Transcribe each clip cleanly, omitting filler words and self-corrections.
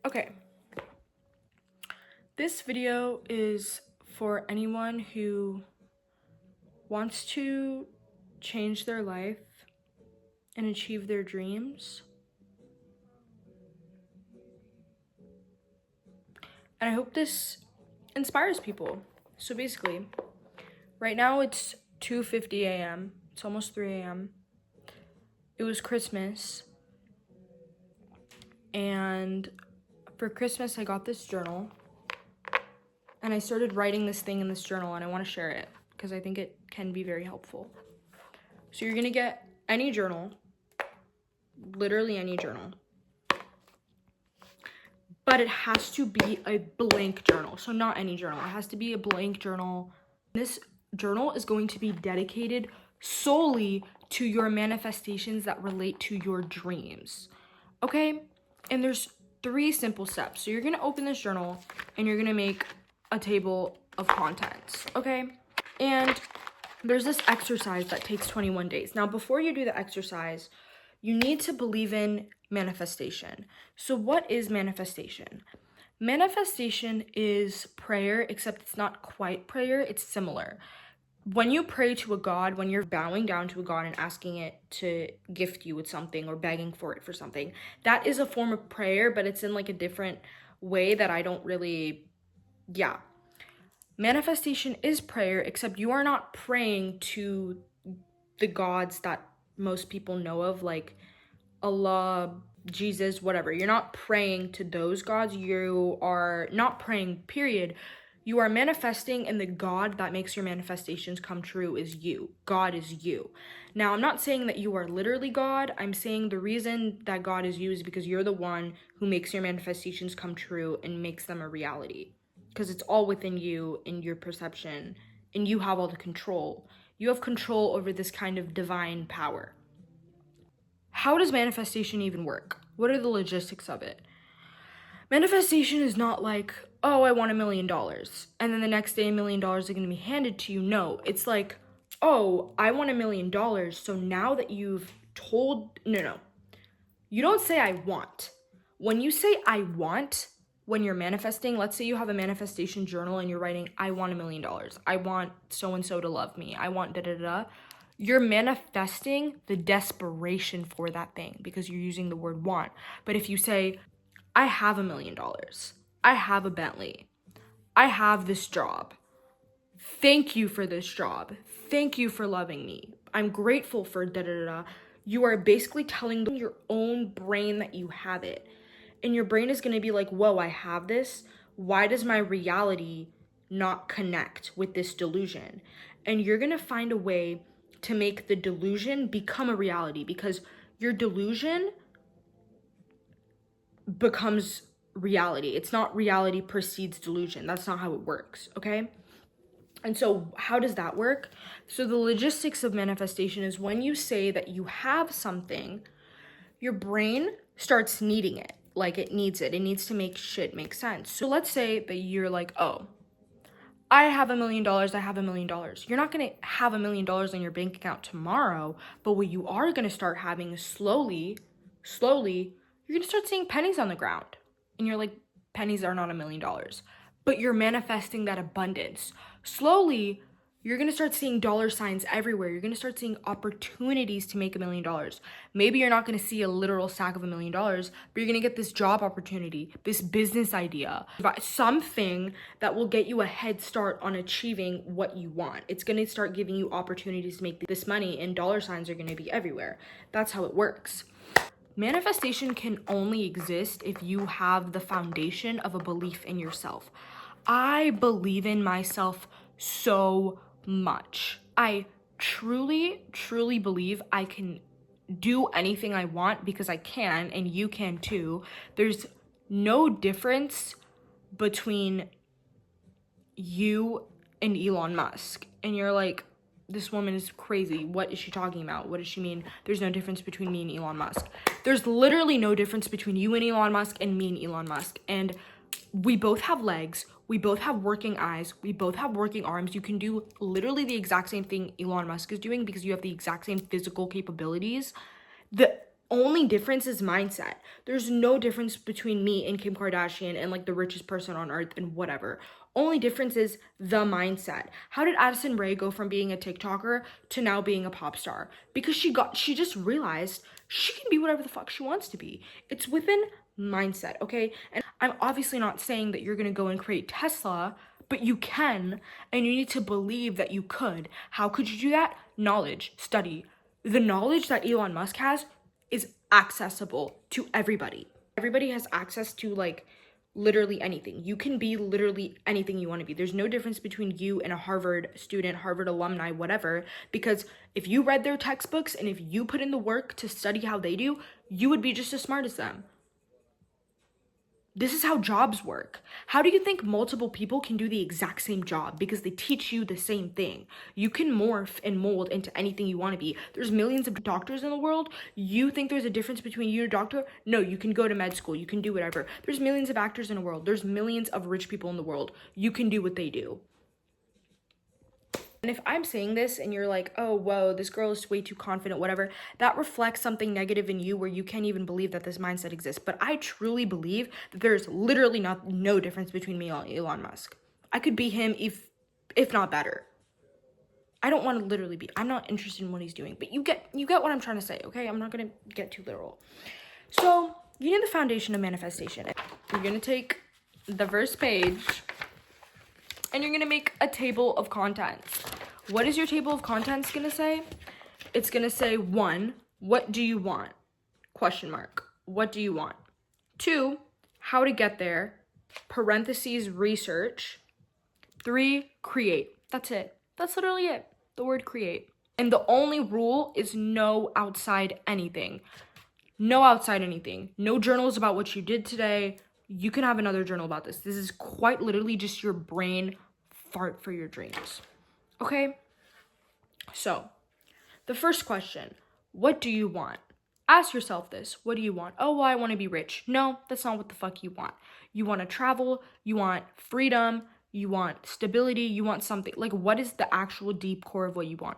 Okay. This video is for anyone who wants to change their life and achieve their dreams. And I hope this inspires people. So basically, right now it's 2:50 a.m. It's almost 3 a.m. It was Christmas. And for Christmas, I got this journal. And I started writing this thing in this journal, and I want to share it because I think it can be very helpful. So you're going to get any journal, literally any journal. But it has to be a blank journal. So not any journal. It has to be a blank journal. This journal is going to be dedicated solely to your manifestations that relate to your dreams. Okay? And there's 3 simple steps. So you're going to open this journal and you're going to make a table of contents. Okay? And there's this exercise that takes 21 days. Now, before you do the exercise, you need to believe in manifestation. So what is manifestation? Manifestation is prayer, except it's not quite prayer, it's similar. When you pray to a God, when you're bowing down to a God and asking it to gift you with something or begging for it for something, that is a form of prayer, but it's in like a different way that I don't really, Manifestation is prayer, except you are not praying to the gods that most people know of, like Allah, Jesus, whatever. You're not praying to those gods. You are not praying, period. You are manifesting, and the God that makes your manifestations come true is you. God is you. Now, I'm not saying that you are literally God. I'm saying the reason that God is you is because you're the one who makes your manifestations come true and makes them a reality. Because it's all within you and your perception, and you have all the control. You have control over this kind of divine power. How does manifestation even work? What are the logistics of it? Manifestation is not like, oh, I want $1 million, and then the next day $1 million are going to be handed to you. No, it's like, oh, I want $1 million, so now that you've told, no. You don't say I want. When you say I want, when you're manifesting, let's say you have a manifestation journal and you're writing, I want $1 million. I want so-and-so to love me. I want da-da-da-da. You're manifesting the desperation for that thing because you're using the word want. But if you say, I have $1 million. I have a Bentley. I have this job. Thank you for this job. Thank you for loving me. I'm grateful for da-da-da-da. You are basically telling your own brain that you have it. And your brain is going to be like, whoa, I have this. Why does my reality not connect with this delusion? And you're going to find a way to make the delusion become a reality, because your delusion becomes reality. It's not reality precedes delusion. That's not how it works, okay? And so how does that work? So the logistics of manifestation is when you say that you have something, your brain starts needing it. Like it needs it. It needs to make shit make sense. So let's say that you're like, oh, I have $1 million. I have $1 million. You're not going to have $1 million in your bank account tomorrow, but what you are going to start having is slowly, you're going to start seeing pennies on the ground. And you're like, pennies are not $1 million. But you're manifesting that abundance. Slowly, you're going to start seeing dollar signs everywhere. You're going to start seeing opportunities to make $1 million. Maybe you're not going to see a literal stack of $1 million, but you're going to get this job opportunity, this business idea, something that will get you a head start on achieving what you want. It's going to start giving you opportunities to make this money, and dollar signs are going to be everywhere. That's how it works. Manifestation can only exist if you have the foundation of a belief in yourself. I believe in myself so much. I truly believe I can do anything I want because I can, and you can too. There's no difference between you and Elon Musk. And you're like, this woman is crazy. What is she talking about? What does she mean? There's no difference between me and Elon Musk. There's literally no difference between you and Elon Musk and me and Elon Musk. And we both have legs. We both have working eyes. We both have working arms. You can do literally the exact same thing Elon Musk is doing because you have the exact same physical capabilities. The only difference is mindset. There's no difference between me and Kim Kardashian and like the richest person on earth and whatever. Only difference is the mindset. How did Addison Rae go from being a TikToker to now being a pop star? Because she just realized she can be whatever the fuck she wants to be. It's within mindset, okay? And I'm obviously not saying that you're gonna go and create Tesla, but you can, and you need to believe that you could. How could you do that? Knowledge, study. The knowledge that Elon Musk has is accessible to everybody. Everybody has access to like literally anything. You can be literally anything you want to be. There's no difference between you and a Harvard student, Harvard alumni, whatever, because if you read their textbooks and if you put in the work to study how they do, you would be just as smart as them. This is how jobs work. How do you think multiple people can do the exact same job? Because they teach you the same thing. You can morph and mold into anything you want to be. There's millions of doctors in the world. You think there's a difference between you and a doctor? No, you can go to med school. You can do whatever. There's millions of actors in the world. There's millions of rich people in the world. You can do what they do. And if I'm saying this and you're like, oh, whoa, this girl is way too confident, whatever, that reflects something negative in you where you can't even believe that this mindset exists. But I truly believe that there's literally no difference between me and Elon Musk. I could be him if not better. I don't want to literally be. I'm not interested in what he's doing. But you get what I'm trying to say, okay? I'm not going to get too literal. So you need the foundation of manifestation. You're going to take the first page and you're gonna make a table of contents. What is your table of contents gonna say? It's gonna say 1, what do you want? Question mark. What do you want? 2, how to get there. Parentheses, research. 3, create. That's it. That's literally it. The word create. And the only rule is no outside anything. No outside anything. No journals about what you did today. You can have another journal about this. This is quite literally just your brain fart for your dreams. Okay? So, the first question, what do you want? Ask yourself this. What do you want? Oh, well, I want to be rich. No, that's not what the fuck you want. You want to travel. You want freedom. You want stability. You want something. Like, what is the actual deep core of what you want?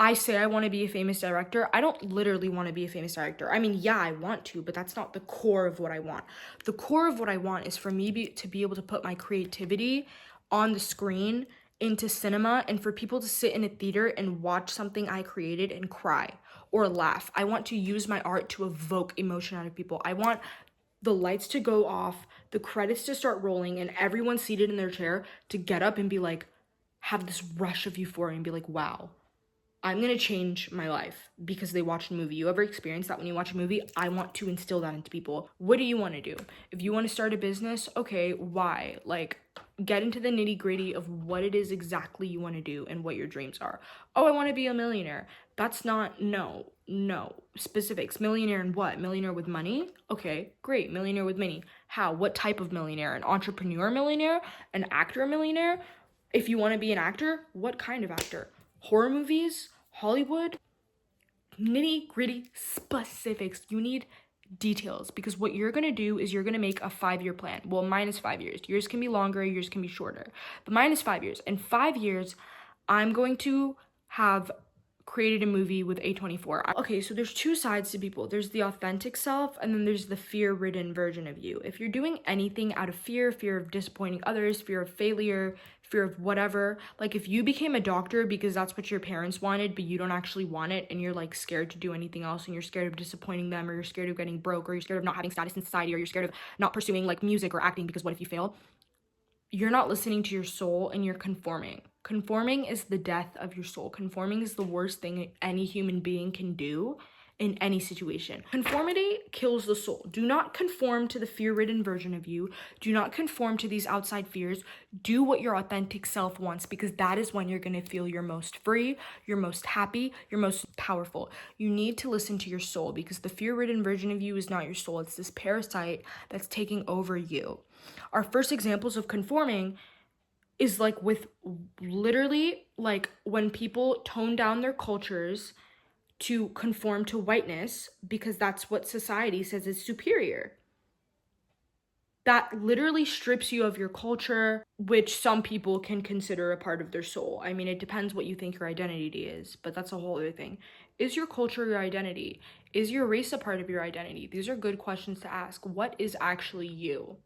I say I want to be a famous director. I don't literally want to be a famous director. I mean, yeah, I want to, but that's not the core of what I want. The core of what I want is for me to be able to put my creativity on the screen into cinema and for people to sit in a theater and watch something I created and cry or laugh. I want to use my art to evoke emotion out of people. I want the lights to go off, the credits to start rolling, and everyone seated in their chair to get up and be like, have this rush of euphoria and be like, wow, I'm gonna change my life because they watched a movie. You ever experience that when you watch a movie? I want to instill that into people. What do you want to do? If you want to start a business, okay, why? Like, get into the nitty gritty of what it is exactly you want to do and what your dreams are. Oh, I want to be a millionaire. That's not, no. Specifics. Millionaire in what? Millionaire with money? Okay, great. Millionaire with money. How? What type of millionaire? An entrepreneur millionaire? An actor millionaire? If you want to be an actor, what kind of actor? Horror movies, Hollywood, nitty gritty specifics. You need details because what you're gonna do is you're gonna make a 5-year plan. Well, mine is 5 years. Yours can be longer, yours can be shorter. But mine is 5 years. In 5 years, I'm going to have created a movie with A24. Okay, so there's two sides to people. There's the authentic self, and then there's the fear-ridden version of you. If you're doing anything out of fear of disappointing others, fear of failure, fear of whatever, like if you became a doctor because that's what your parents wanted, but you don't actually want it, and you're like scared to do anything else, and you're scared of disappointing them, or you're scared of getting broke, or you're scared of not having status in society, or you're scared of not pursuing like music or acting because what if you fail? You're not listening to your soul and you're conforming. Conforming is the death of your soul. Conforming is the worst thing any human being can do in any situation. Conformity kills the soul. Do not conform to the fear-ridden version of you. Do not conform to these outside fears. Do what your authentic self wants, because that is when you're gonna feel your most free, your most happy, your most powerful. You need to listen to your soul, because the fear-ridden version of you is not your soul. It's this parasite that's taking over you. Our first examples of conforming is like with literally like when people tone down their cultures to conform to whiteness because that's what society says is superior. That literally strips you of your culture, which some people can consider a part of their soul. I mean, it depends what you think your identity is, but that's a whole other thing. Is your culture your identity? Is your race a part of your identity? These are good questions to ask. What is actually you?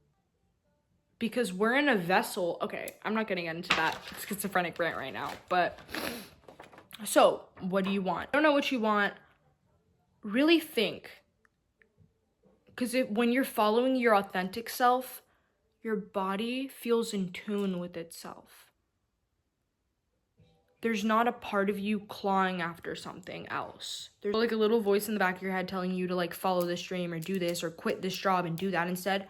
Because we're in a vessel. Okay, I'm not gonna get into that schizophrenic rant right now, but so what do you want? I don't know what you want. Really think. Because when you're following your authentic self, your body feels in tune with itself. There's not a part of you clawing after something else. There's like a little voice in the back of your head telling you to like follow this dream or do this or quit this job and do that instead.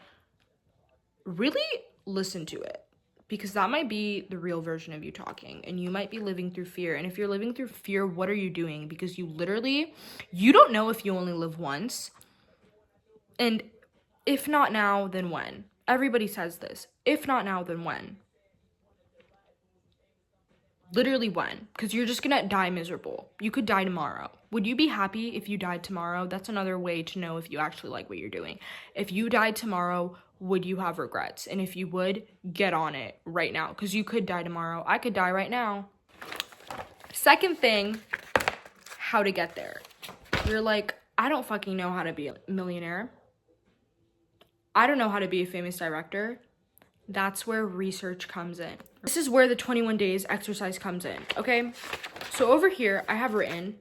Really listen to it, because that might be the real version of you talking, and you might be living through fear. And if you're living through fear, what are you doing? Because you don't know if you only live once. And if not now, then when? Everybody says this. If not now, then when? Literally when? Because you're just gonna die miserable. You could die tomorrow. Would you be happy if you died tomorrow? That's another way to know if you actually like what you're doing. If you died tomorrow, would you have regrets? And if you would, get on it right now. Because you could die tomorrow. I could die right now. Second thing, how to get there. You're like, I don't fucking know how to be a millionaire. I don't know how to be a famous director. That's where research comes in. This is where the 21 days exercise comes in, okay? So over here, I have written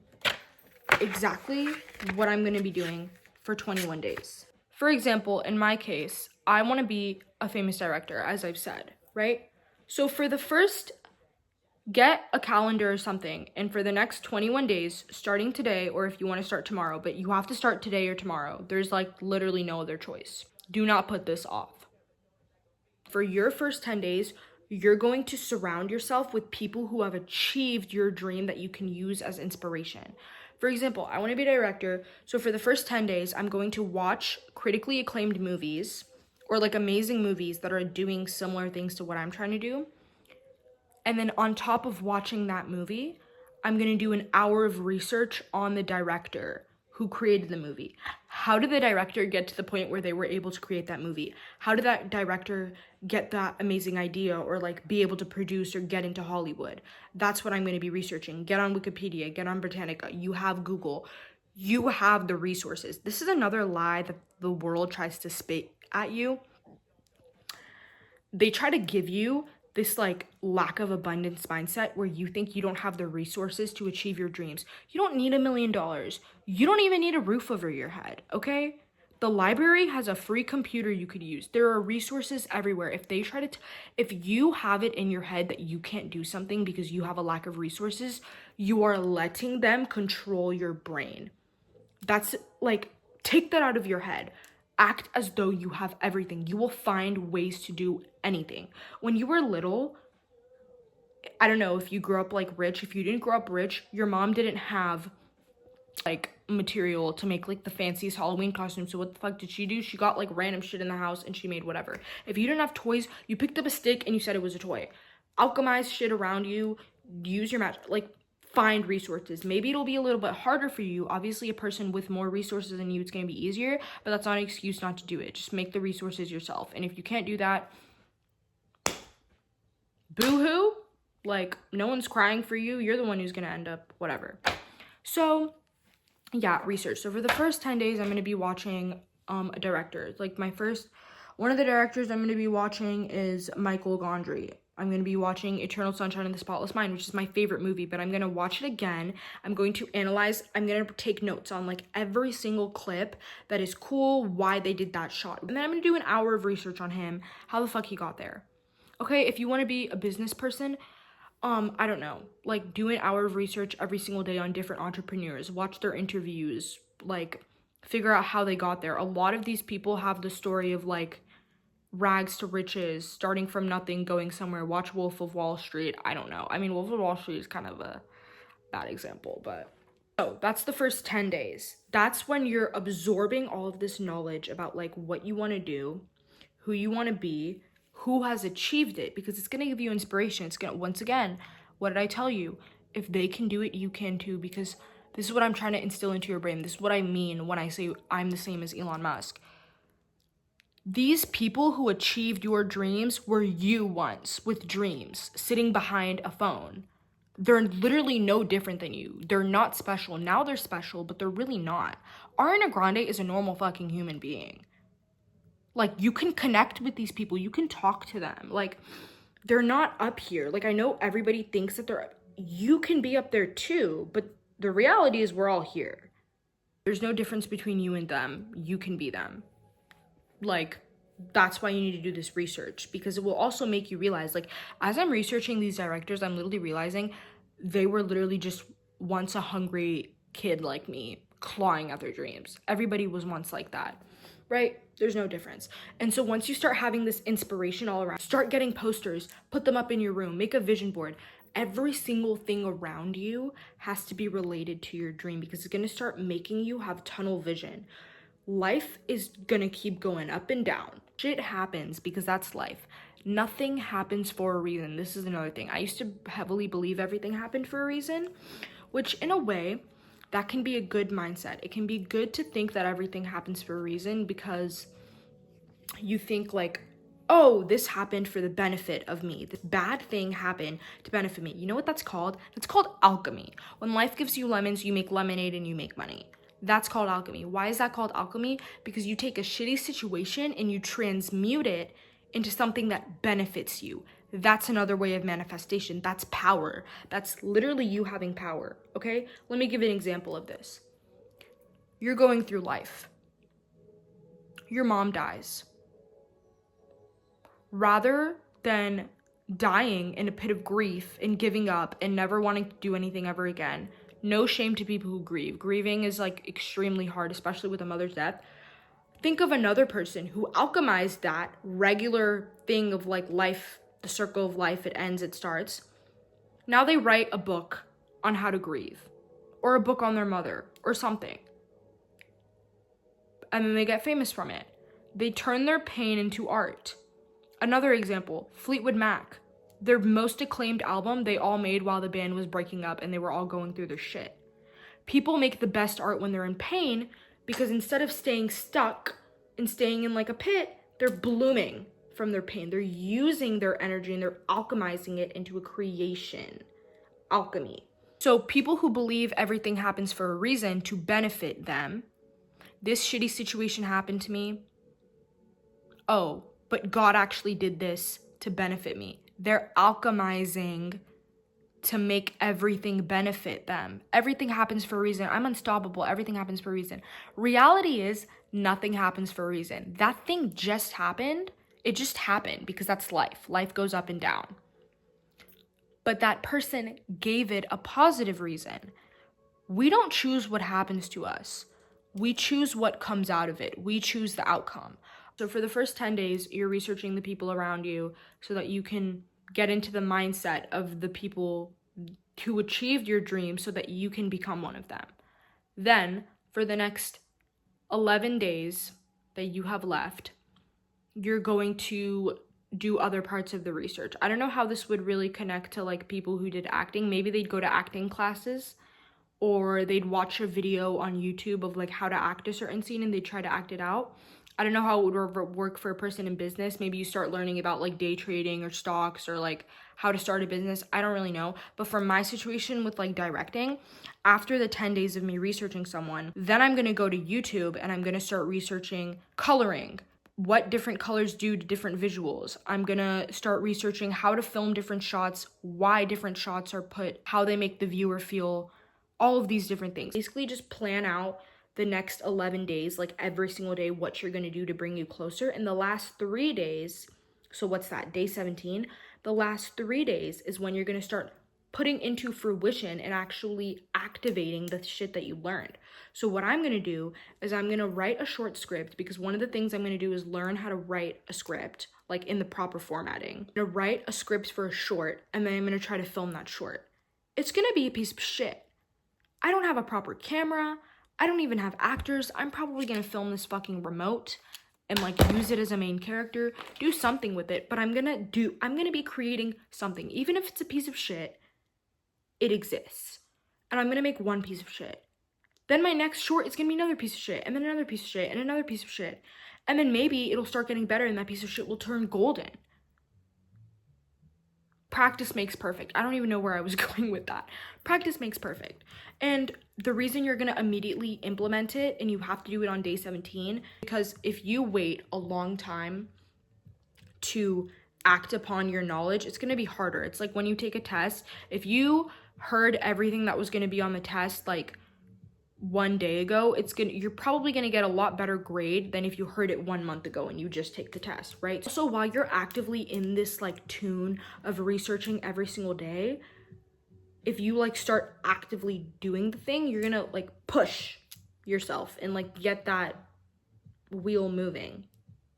exactly what I'm gonna be doing for 21 days. For example, in my case, I wanna be a famous director, as I've said, right? So for the first, get a calendar or something, and for the next 21 days, starting today, or if you wanna start tomorrow, but you have to start today or tomorrow. There's like literally no other choice. Do not put this off. For your first 10 days, you're going to surround yourself with people who have achieved your dream that you can use as inspiration. For example, I want to be a director, so for the first 10 days, I'm going to watch critically acclaimed movies or like amazing movies that are doing similar things to what I'm trying to do. And then on top of watching that movie, I'm going to do an hour of research on the director who created the movie. How did the director get to the point where they were able to create that movie? How did that director get that amazing idea or like be able to produce or get into Hollywood? That's what I'm going to be researching. Get on Wikipedia, get on Britannica. You have Google. You have the resources. This is another lie that the world tries to spit at you. They try to give you this like lack of abundance mindset where you think you don't have the resources to achieve your dreams. You don't need $1 million. You don't even need a roof over your head, okay? The library has a free computer you could use. There are resources everywhere. If they try to, if you have it in your head that you can't do something because you have a lack of resources, you are letting them control your brain. That's like, take that out of your head. Act as though you have everything. You will find ways to do anything. When you were little, I don't know if you grew up like rich. If you didn't grow up rich, your mom didn't have like material to make like the fanciest Halloween costume. So what the fuck did she do? She got like random shit in the house and she made whatever. If you didn't have toys, you picked up a stick and you said it was a toy. Alchemize shit around you. Use your magic. Like, find resources. Maybe it'll be a little bit harder for you. Obviously, a person with more resources than you, it's going to be easier, but that's not an excuse not to do it. Just make the resources yourself. And if you can't do that, boo-hoo. Like, no one's crying for you. You're the one who's going to end up whatever. So, yeah, research. So for the first 10 days, I'm going to be watching a director. Like, one of the directors I'm going to be watching is Michael Gondry. I'm going to be watching Eternal Sunshine of the Spotless Mind, which is my favorite movie, but I'm going to watch it again. I'm going to analyze, I'm going to take notes on like every single clip that is cool, why they did that shot. And then I'm going to do an hour of research on him, how the fuck he got there. Okay, if you want to be a business person, I don't know, like do an hour of research every single day on different entrepreneurs, watch their interviews, like figure out how they got there. A lot of these people have the story of like rags to riches, starting from nothing, going somewhere. Watch Wolf of Wall Street. I don't know. I mean, Wolf of Wall Street is kind of a bad example, but so that's the first 10 days. That's when you're absorbing all of this knowledge about like what you want to do, who you want to be, who has achieved it, because it's going to give you inspiration. It's going to, once again, what did I tell you? If they can do it, you can too, because this is what I'm trying to instill into your brain. This is what I mean when I say I'm the same as Elon Musk. These people who achieved your dreams were you once with dreams, sitting behind a phone. They're literally no different than you. They're not special. Now they're special, but they're really not. Ariana Grande is a normal fucking human being. Like, you can connect with these people. You can talk to them. Like, they're not up here. Like, I know everybody thinks that you can be up there too, but the reality is we're all here. There's no difference between you and them. You can be them. Like, that's why you need to do this research, because it will also make you realize, like, as I'm researching these directors, I'm literally realizing they were literally just once a hungry kid like me, clawing at their dreams. Everybody was once like that, right? There's no difference. And so once you start having this inspiration all around, start getting posters, put them up in your room, make a vision board. Every single thing around you has to be related to your dream, because it's going to start making you have tunnel vision. Life is gonna keep going up and down. Shit happens because that's life. Nothing happens for a reason. This is another thing. I used to heavily believe everything happened for a reason, which in a way, that can be a good mindset. It can be good to think that everything happens for a reason, because you think like, oh, this happened for the benefit of me. This bad thing happened to benefit me. You know what that's called? That's called alchemy. When life gives you lemons, you make lemonade and you make money. That's called alchemy. Why is that called alchemy? Because you take a shitty situation and you transmute it into something that benefits you. That's another way of manifestation. That's power. That's literally you having power, okay? Let me give an example of this. You're going through life. Your mom dies. Rather than dying in a pit of grief and giving up and never wanting to do anything ever again, no shame to people who grieve. Grieving is like extremely hard, especially with a mother's death. Think of another person who alchemized that regular thing of like life, the circle of life, it ends, it starts. Now they write a book on how to grieve, or a book on their mother, or something. And then they get famous from it. They turn their pain into art. Another example, Fleetwood Mac. Their most acclaimed album they all made while the band was breaking up and they were all going through their shit. People make the best art when they're in pain, because instead of staying stuck and staying in like a pit, they're blooming from their pain. They're using their energy and they're alchemizing it into a creation. Alchemy. So people who believe everything happens for a reason to benefit them. This shitty situation happened to me. Oh, but God actually did this to benefit me. They're alchemizing to make everything benefit them. Everything happens for a reason. I'm unstoppable. Everything happens for a reason. Reality is nothing happens for a reason. That thing just happened. It just happened because that's life. Life goes up and down. But that person gave it a positive reason. We don't choose what happens to us. We choose what comes out of it. We choose the outcome. So for the first 10 days, you're researching the people around you so that you can get into the mindset of the people who achieved your dream so that you can become one of them. Then, for the next 11 days that you have left, you're going to do other parts of the research. I don't know how this would really connect to like people who did acting. Maybe they'd go to acting classes, or they'd watch a video on YouTube of like how to act a certain scene and they'd try to act it out. I don't know how it would work for a person in business. Maybe you start learning about like day trading or stocks or like how to start a business. I don't really know. But for my situation with like directing, after the 10 days of me researching someone, then I'm going to go to YouTube and I'm going to start researching coloring, what different colors do to different visuals. I'm going to start researching how to film different shots, why different shots are put, how they make the viewer feel, all of these different things. Basically just plan out the next 11 days, like every single day, what you're going to do to bring you closer. And the last 3 days, so what's that, day 17? The last 3 days is when you're going to start putting into fruition and actually activating the shit that you learned. So what I'm going to do is I'm going to write a short script, because one of the things I'm going to do is learn how to write a script, like in the proper formatting. I'm going to write a script for a short, and then I'm going to try to film that short. It's going to be a piece of shit. I don't have a proper camera. I don't even have actors. I'm probably gonna film this fucking remote and like use it as a main character, do something with it, but I'm gonna be creating something. Even if it's a piece of shit, it exists. And I'm gonna make one piece of shit. Then my next short is gonna be another piece of shit, and then another piece of shit, and another piece of shit. And then maybe it'll start getting better and that piece of shit will turn golden. practice makes perfect. I don't even know where I was going with that. Practice makes perfect. And the reason you're gonna immediately implement it and you have to do it on day 17, because if you wait a long time to act upon your knowledge, it's gonna be harder. It's like when you take a test, if you heard everything that was gonna be on the test like one day ago, you're probably gonna get a lot better grade than if you heard it 1 month ago and you just take the test, right? So while you're actively in this like tune of researching every single day, if you like start actively doing the thing, you're gonna like push yourself and like get that wheel moving.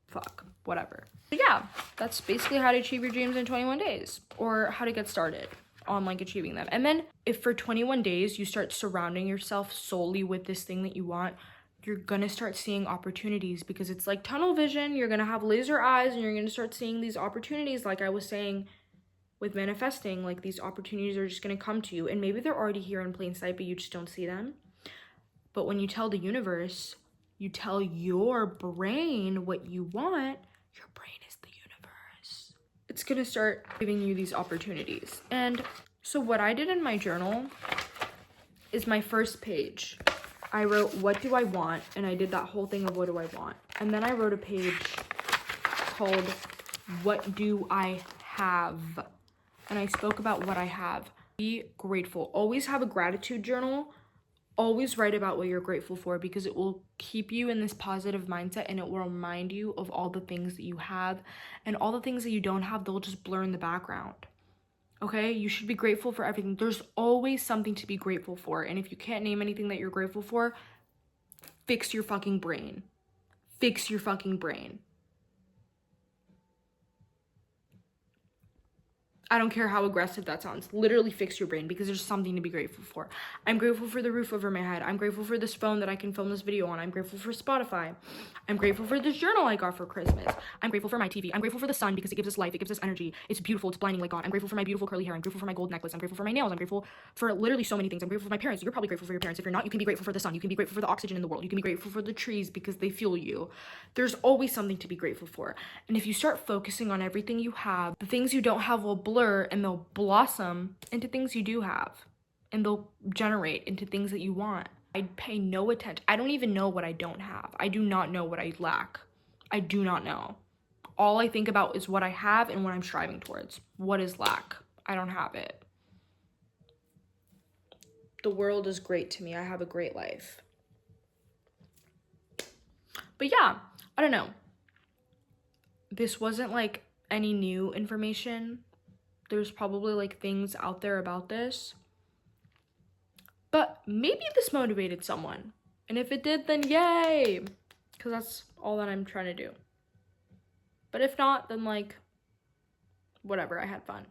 Fuck, whatever. But yeah, that's basically how to achieve your dreams in 21 days, or how to get started on like achieving them. And then if for 21 days you start surrounding yourself solely with this thing that you want, you're gonna start seeing opportunities, because it's like tunnel vision. You're gonna have laser eyes and you're gonna start seeing these opportunities. Like I was saying with manifesting, like these opportunities are just gonna come to you, and maybe they're already here in plain sight, but you just don't see them. But when you tell the universe, you tell your brain what you want, your brain is the universe. It's gonna start giving you these opportunities. And so what I did in my journal is my first page. I wrote, what do I want? And I did that whole thing of what do I want? And then I wrote a page called, what do I have? And I spoke about what I have. Be grateful. Always have a gratitude journal. Always write about what you're grateful for, because it will keep you in this positive mindset, and it will remind you of all the things that you have, and all the things that you don't have, they'll just blur in the background. Okay? You should be grateful for everything. There's always something to be grateful for. And if you can't name anything that you're grateful for, fix your fucking brain. Fix your fucking brain. I don't care how aggressive that sounds. Literally fix your brain, because there's something to be grateful for. I'm grateful for the roof over my head. I'm grateful for this phone that I can film this video on. I'm grateful for Spotify. I'm grateful for this journal I got for Christmas. I'm grateful for my TV. I'm grateful for the sun, because it gives us life. It gives us energy. It's beautiful. It's blinding like God. I'm grateful for my beautiful curly hair. I'm grateful for my gold necklace. I'm grateful for my nails. I'm grateful for literally so many things. I'm grateful for my parents. You're probably grateful for your parents. If you're not, you can be grateful for the sun. You can be grateful for the oxygen in the world. You can be grateful for the trees, because they fuel you. There's always something to be grateful for. And if you start focusing on everything you have, the things you don't have will blur, and they'll blossom into things you do have, and they'll generate into things that you want. I pay no attention. I don't even know what I don't have. I do not know what I lack. I do not know. All I think about is what I have and what I'm striving towards. What is lack? I don't have it. The world is great to me. I have a great life. But yeah, I don't know. This wasn't like any new information. There's probably like things out there about this, but maybe this motivated someone. And if it did, then yay, because that's all that I'm trying to do. But if not, then like, whatever, I had fun.